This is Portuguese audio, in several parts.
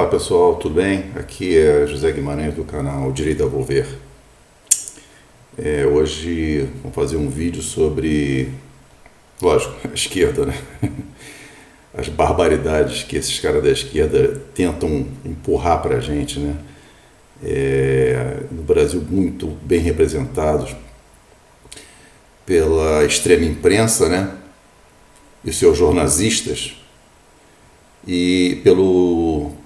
Olá pessoal, tudo bem? Aqui é José Guimarães do canal Direito a Volver. Hoje vamos fazer um vídeo sobre, lógico, a esquerda, né? As barbaridades que esses caras da esquerda tentam empurrar pra gente, né? No Brasil muito bem representados pela extrema imprensa, né? E seus jornalistas e pela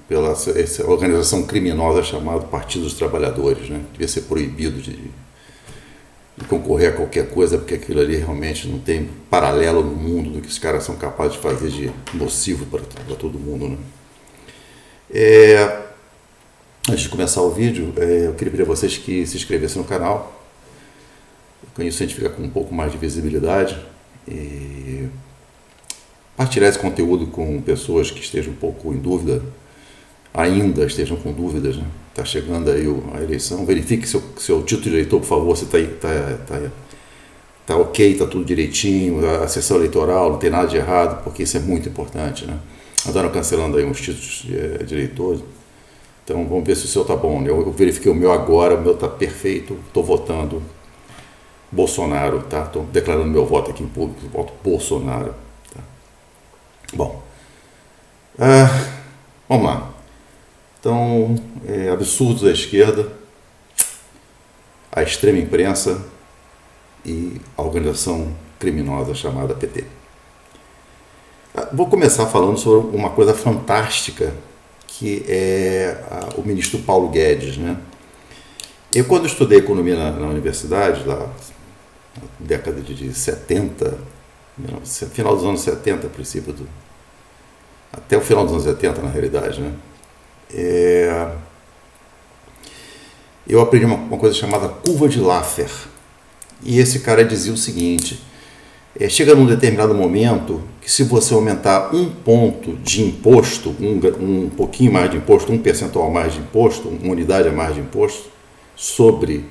essa organização criminosa chamada Partido dos Trabalhadores, né? Devia ser proibido de concorrer a qualquer coisa, porque aquilo ali realmente não tem paralelo no mundo do que os caras são capazes de fazer de nocivo para todo mundo, né? Antes de começar o vídeo, eu queria pedir a vocês que se inscrevessem no canal. Com isso a gente fica com um pouco mais de visibilidade e partilhar esse conteúdo com pessoas que estejam um pouco em dúvida, ainda estejam com dúvidas, né? Está chegando aí a eleição, verifique seu título de eleitor, por favor, se está ok, está tudo direitinho, a sessão eleitoral, não tem nada de errado, porque isso é muito importante, né? Andaram cancelando aí uns títulos de eleitor, então vamos ver se o seu está bom, né? Eu verifiquei o meu agora, o meu está perfeito, estou votando Bolsonaro, tá? Estou declarando meu voto aqui em público, voto Bolsonaro. Bom, vamos lá. Então, absurdos da esquerda, a extrema imprensa e a organização criminosa chamada PT. Vou começar falando sobre uma coisa fantástica que é o ministro Paulo Guedes, né? Eu, quando estudei economia na universidade, lá na década de 70, final dos anos 70, até o final dos anos 70, na realidade, né? Eu aprendi uma coisa chamada curva de Laffer. E esse cara dizia o seguinte: chega num determinado momento que, se você aumentar um ponto de imposto, um pouquinho mais de imposto, 1% a mais de imposto, uma unidade a mais de imposto sobre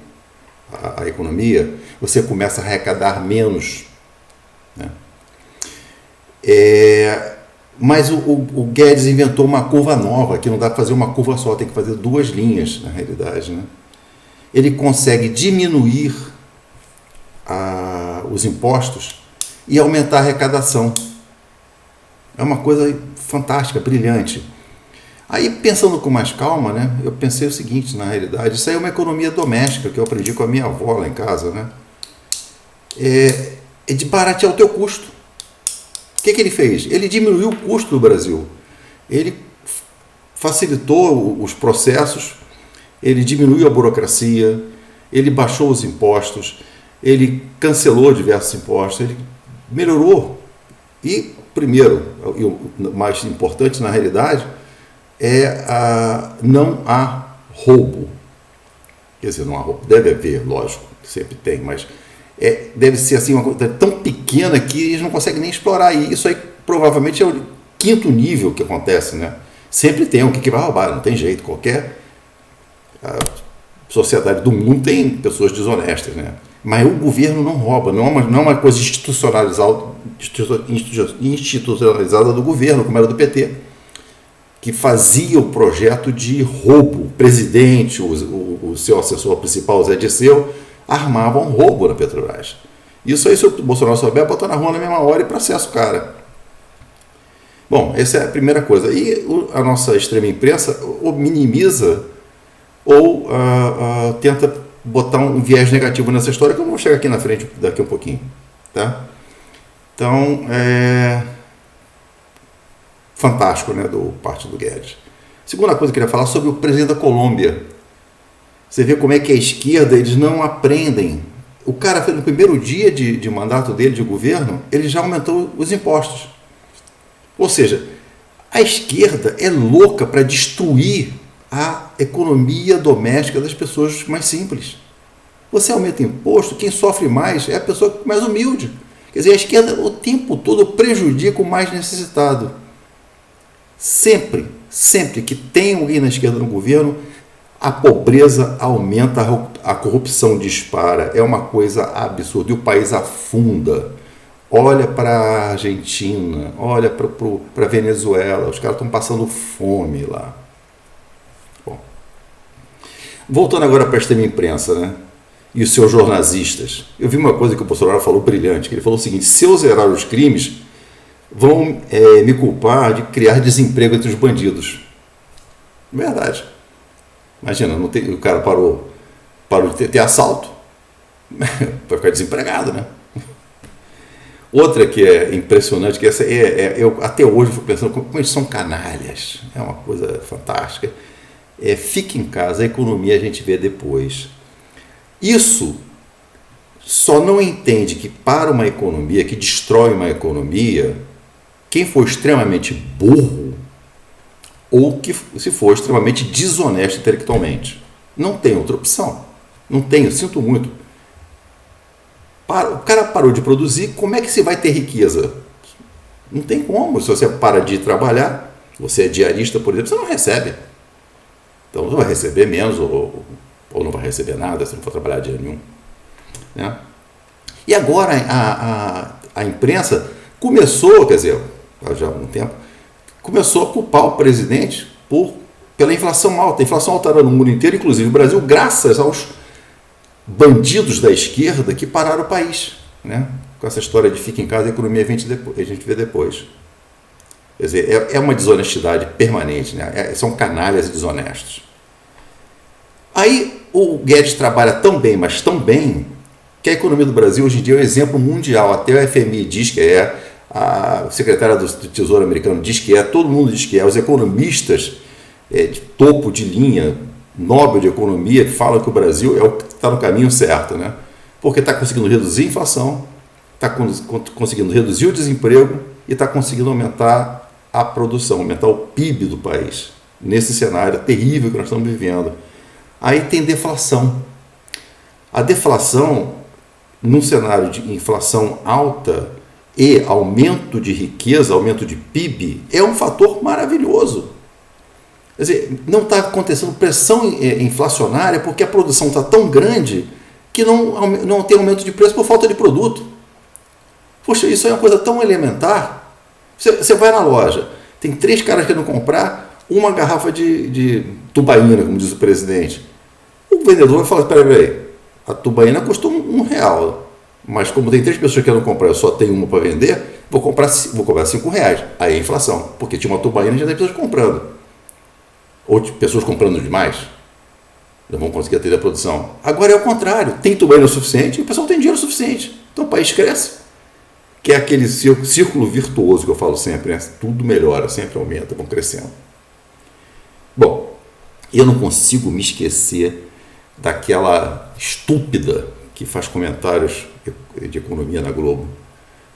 a economia, você começa a arrecadar menos, né? Mas o Guedes inventou uma curva nova, que não dá para fazer uma curva só, tem que fazer duas linhas, na realidade, né? Ele consegue diminuir os impostos e aumentar a arrecadação. É uma coisa fantástica, brilhante. Aí, pensando com mais calma, né, eu pensei o seguinte, na realidade, isso aí é uma economia doméstica, que eu aprendi com a minha avó lá em casa, né? É de baratear o teu custo. O que ele fez? Ele diminuiu o custo do Brasil. Ele facilitou os processos, ele diminuiu a burocracia, ele baixou os impostos, ele cancelou diversos impostos, ele melhorou. E, primeiro, e o mais importante na realidade, não há roubo. Quer dizer, não há roubo. Deve haver, lógico, sempre tem, mas deve ser assim uma coisa tão pequena que eles não conseguem nem explorar. E isso aí provavelmente é o quinto nível que acontece, né? Sempre tem alguém que vai roubar, não tem jeito. Qualquer sociedade do mundo tem pessoas desonestas, né? Mas o governo não rouba, não é uma coisa institucionalizada do governo, como era do PT, que fazia o projeto de roubo. O presidente, o seu assessor principal, Zé Dirceu, armavam roubo na Petrobras. Isso aí, se o Bolsonaro souber, botar na rua na mesma hora e processa o cara. Bom, essa é a primeira coisa. E a nossa extrema imprensa ou minimiza ou tenta botar um viés negativo nessa história, que eu vou chegar aqui na frente daqui a um pouquinho. Tá? Então, fantástico, né, do Partido Guedes. Segunda coisa que eu queria falar sobre o presidente da Colômbia. Você vê como é que a esquerda, eles não aprendem. O cara, no primeiro dia de mandato dele, de governo, ele já aumentou os impostos. Ou seja, a esquerda é louca para destruir a economia doméstica das pessoas mais simples. Você aumenta imposto, quem sofre mais é a pessoa mais humilde. Quer dizer, a esquerda o tempo todo prejudica o mais necessitado. Sempre que tem alguém na esquerda no governo, a pobreza aumenta, a corrupção dispara, é uma coisa absurda, e o país afunda. Olha para a Argentina, olha para a Venezuela, os caras estão passando fome lá. Voltando agora para a extrema-imprensa, né? E os seus jornalistas. Eu vi uma coisa que o Bolsonaro falou brilhante, que ele falou o seguinte: se eu zerar os crimes, vão me culpar de criar desemprego entre os bandidos. Verdade. Imagina, não tem, o cara parou de ter assalto, vai ficar desempregado, né? Outra que é impressionante, que essa eu até hoje fico pensando como eles são canalhas, é uma coisa fantástica. Fique em casa, a economia a gente vê depois. Isso só não entende que para uma economia, que destrói uma economia, quem for extremamente burro ou que se for extremamente desonesto intelectualmente. Não tem outra opção. Não tem, eu sinto muito. O cara parou de produzir, como é que se vai ter riqueza? Não tem como. Se você para de trabalhar, você é diarista, por exemplo, você não recebe. Então você vai receber menos ou não vai receber nada se não for trabalhar dia nenhum. Né? E agora a imprensa começou, quer dizer, já há algum tempo, começou a culpar o presidente pela inflação alta. A inflação alta no mundo inteiro, inclusive no Brasil, graças aos bandidos da esquerda que pararam o país. Né? Com essa história de fica em casa, a economia a gente vê depois. Quer dizer, é uma desonestidade permanente. Né? São canalhas e desonestos. Aí o Guedes trabalha tão bem, mas tão bem, que a economia do Brasil hoje em dia é um exemplo mundial. Até o FMI diz que é, a secretária do Tesouro americano diz que é, todo mundo diz que é, os economistas de topo de linha, Nobel de Economia, falam que o Brasil é o que está no caminho certo, né? Porque está conseguindo reduzir a inflação, está conseguindo reduzir o desemprego e está conseguindo aumentar a produção, aumentar o PIB do país, nesse cenário terrível que nós estamos vivendo. Aí tem deflação. A deflação, num cenário de inflação alta e aumento de riqueza, aumento de PIB, é um fator maravilhoso. Quer dizer, não está acontecendo pressão inflacionária porque a produção está tão grande que não tem aumento de preço por falta de produto. Poxa, isso é uma coisa tão elementar. Você vai na loja, tem 3 caras querendo comprar uma garrafa de tubaína, como diz o presidente. O vendedor vai falar, peraí, a tubaína custou R$1, mas como tem 3 pessoas querendo comprar, eu só tenho uma para vender, vou cobrar R$5. Aí é inflação, porque tinha uma tubaína e já tem pessoas comprando. Ou pessoas comprando demais, não vão conseguir atender a produção. Agora é o contrário, tem tubaína o suficiente e o pessoal tem dinheiro suficiente. Então o país cresce, que é aquele círculo virtuoso que eu falo sempre, né? Tudo melhora, sempre aumenta, vão crescendo. Bom, eu não consigo me esquecer daquela estúpida que faz comentários de economia na Globo.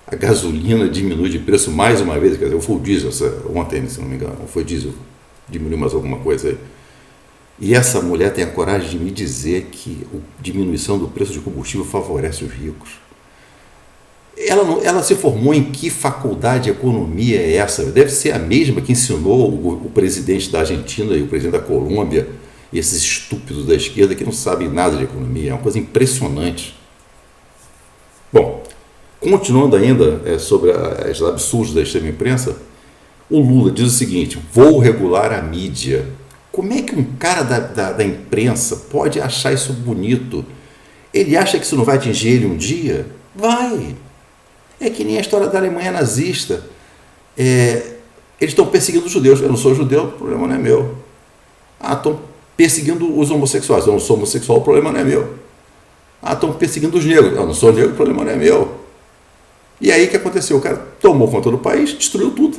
A gasolina diminui de preço mais uma vez, quer dizer, foi o diesel ontem, se não me engano, foi diesel. Diminuiu mais alguma coisa aí. E essa mulher tem a coragem de me dizer que a diminuição do preço de combustível favorece os ricos. Ela se formou em que faculdade de economia é essa? Deve ser a mesma que ensinou o presidente da Argentina e o presidente da Colômbia, e esses estúpidos da esquerda que não sabem nada de economia. É uma coisa impressionante. Bom, continuando ainda sobre os absurdos da extrema imprensa, o Lula diz o seguinte: vou regular a mídia. Como é que um cara da imprensa pode achar isso bonito? Ele acha que isso não vai atingir ele um dia? Vai! É que nem a história da Alemanha nazista. Eles estão perseguindo os judeus. Eu não sou judeu, o problema não é meu. Estão perseguindo os homossexuais. Eu não sou homossexual, o problema não é meu. Estão perseguindo os negros. Eu não sou negro, o problema não é meu. E aí o que aconteceu? O cara tomou conta do país, destruiu tudo.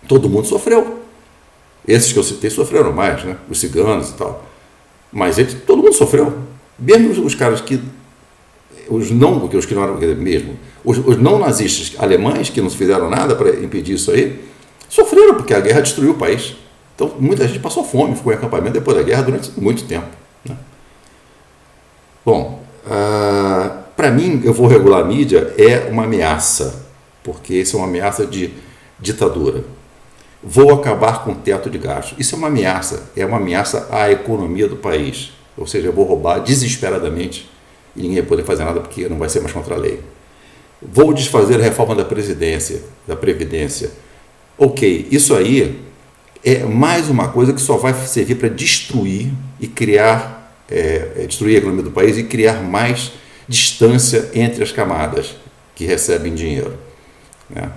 Todo mundo sofreu. Esses que eu citei sofreram mais, né? Os ciganos e tal. Mas todo mundo sofreu. Mesmo os caras que... Os que não eram mesmo. Os não nazistas alemães que não fizeram nada para impedir isso aí, sofreram, porque a guerra destruiu o país. Então muita gente passou fome, ficou em acampamento depois da guerra durante muito tempo. Né? Bom, para mim, eu vou regular a mídia é uma ameaça, porque isso é uma ameaça de ditadura. Vou acabar com o teto de gastos. Isso é uma ameaça à economia do país. Ou seja, eu vou roubar desesperadamente e ninguém vai poder fazer nada porque não vai ser mais contra a lei. Vou desfazer a reforma da Previdência. Ok, isso aí é mais uma coisa que só vai servir para destruir e criar, destruir a economia do país e criar mais distância entre as camadas que recebem dinheiro, né?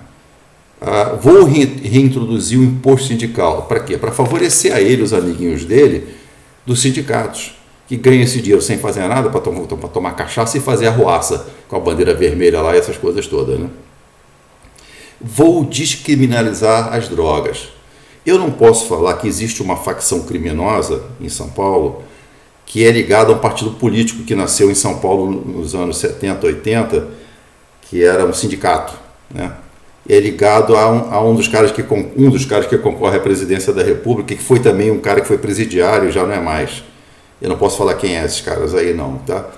Vou reintroduzir o imposto sindical. Para quê? Para favorecer a ele, os amiguinhos dele, dos sindicatos, que ganham esse dinheiro sem fazer nada, para tomar cachaça e fazer arruaça com a bandeira vermelha lá e essas coisas todas, né? Vou descriminalizar as drogas. Eu não posso falar que existe uma facção criminosa em São Paulo que é ligada a um partido político que nasceu em São Paulo nos anos 70, 80, que era um sindicato, né? É ligado a um dos caras que concorre à presidência da República, que foi também um cara que foi presidiário, já não é mais. Eu não posso falar quem é esses caras aí não, tá?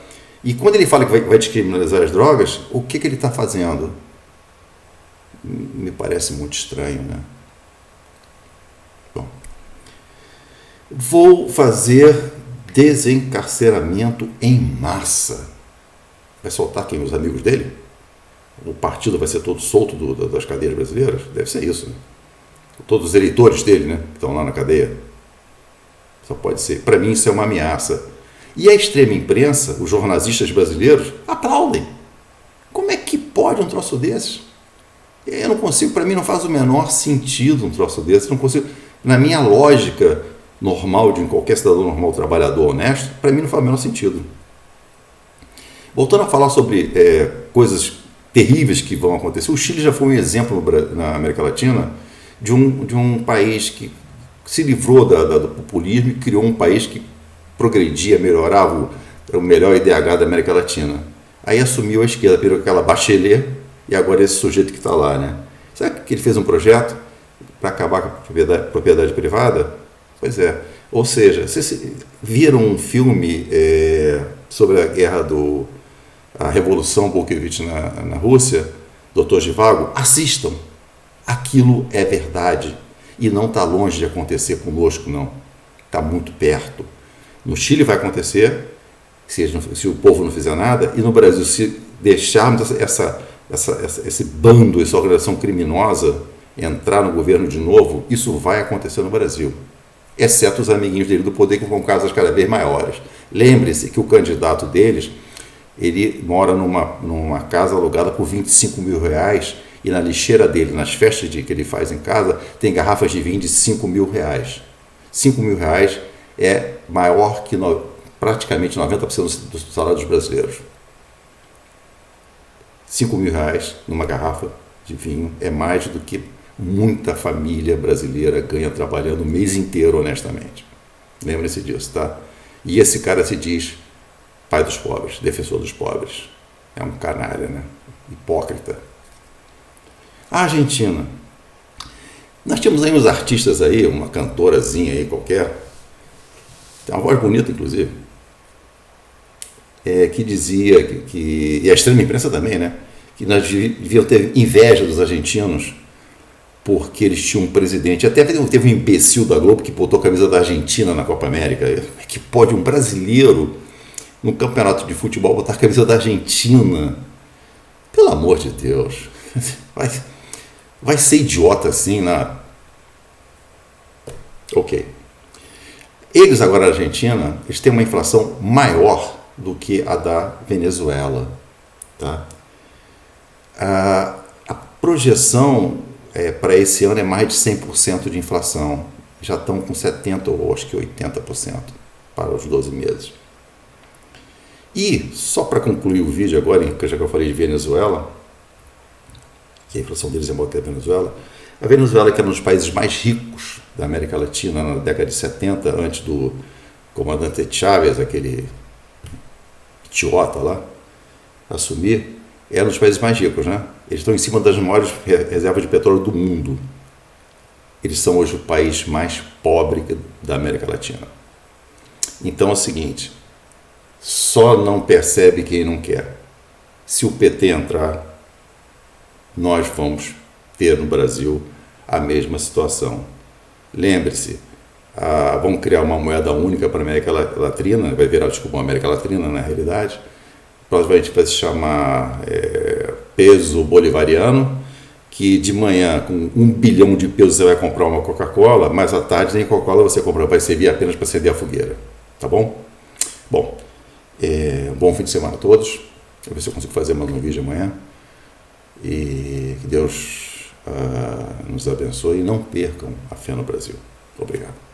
E quando ele fala que vai descriminalizar as drogas, o que ele está fazendo? Me parece muito estranho, né? Bom, vou fazer desencarceramento em massa. Vai soltar quem? Os amigos dele? O partido vai ser todo solto das cadeias brasileiras? Deve ser isso, né? Todos os eleitores dele, né, que estão lá na cadeia. Só pode ser. Para mim isso é uma ameaça. E a extrema imprensa, os jornalistas brasileiros, aplaudem. Como é que pode um troço desses? Eu não consigo, para mim não faz o menor sentido um troço desses. Não consigo, na minha lógica normal de qualquer cidadão normal, trabalhador, honesto, para mim não faz o menor sentido. Voltando a falar sobre coisas terríveis que vão acontecer. O Chile já foi um exemplo na América Latina de um país que se livrou do populismo e criou um país que progredia, melhorava o melhor IDH da América Latina. Aí assumiu a esquerda, virou aquela Bachelet e agora esse sujeito que está lá, né? Sabe que ele fez um projeto para acabar com a propriedade privada? Pois é. Ou seja, vocês viram um filme sobre a guerra a Revolução Bolchevique na Rússia, Dr. Zhivago? Assistam. Aquilo é verdade. E não está longe de acontecer conosco, não. Está muito perto. No Chile vai acontecer, se o povo não fizer nada, e no Brasil, se deixarmos esse bando, essa organização criminosa entrar no governo de novo, isso vai acontecer no Brasil. Exceto os amiguinhos dele do poder, que vão casas cada vez maiores. Lembre-se que o candidato deles, ele mora numa casa alugada por R$25 mil, e na lixeira dele, nas festas que ele faz em casa, tem garrafas de vinho de R$5 mil. R$5 mil é maior que praticamente 90% dos salários brasileiros. R$5 mil numa garrafa de vinho é mais do que muita família brasileira ganha trabalhando o mês inteiro, honestamente. Lembre-se disso, tá? E esse cara se diz pai dos pobres, defensor dos pobres. É um canalha, né? Hipócrita. A Argentina. Nós tínhamos aí uns artistas aí, uma cantorazinha aí qualquer, tem uma voz bonita, inclusive, que dizia e a extrema imprensa também, né? Que nós devíamos ter inveja dos argentinos porque eles tinham um presidente. Até teve um imbecil da Globo que botou a camisa da Argentina na Copa América. Que pode um brasileiro no campeonato de futebol botar a camisa da Argentina? Pelo amor de Deus. Vai ser idiota assim, né? Ok. Eles agora, a Argentina, eles têm uma inflação maior do que a da Venezuela. Tá? A projeção para esse ano é mais de 100% de inflação. Já estão com 70% ou acho que 80% para os 12 meses. E, só para concluir o vídeo agora, já que eu falei de Venezuela, que a inflação deles é maior que a Venezuela, que era um dos países mais ricos da América Latina na década de 70, antes do comandante Chávez, aquele idiota lá, assumir, era um dos países mais ricos, né? Eles estão em cima das maiores reservas de petróleo do mundo. Eles são hoje o país mais pobre da América Latina. Então é o seguinte, só não percebe quem não quer. Se o PT entrar, nós vamos ter no Brasil a mesma situação. Lembre-se, vamos criar uma moeda única para a América Latina, vai virar, desculpa, uma América Latina na realidade, provavelmente vai se chamar peso bolivariano, que de manhã, com 1 bilhão de pesos, você vai comprar uma Coca-Cola, mas à tarde nem Coca-Cola você compra, vai servir apenas para acender a fogueira. Tá bom? Bom, um bom fim de semana a todos. Vou ver se eu consigo fazer mais um vídeo amanhã. E que Deus nos abençoe e não percam a fé no Brasil. Obrigado.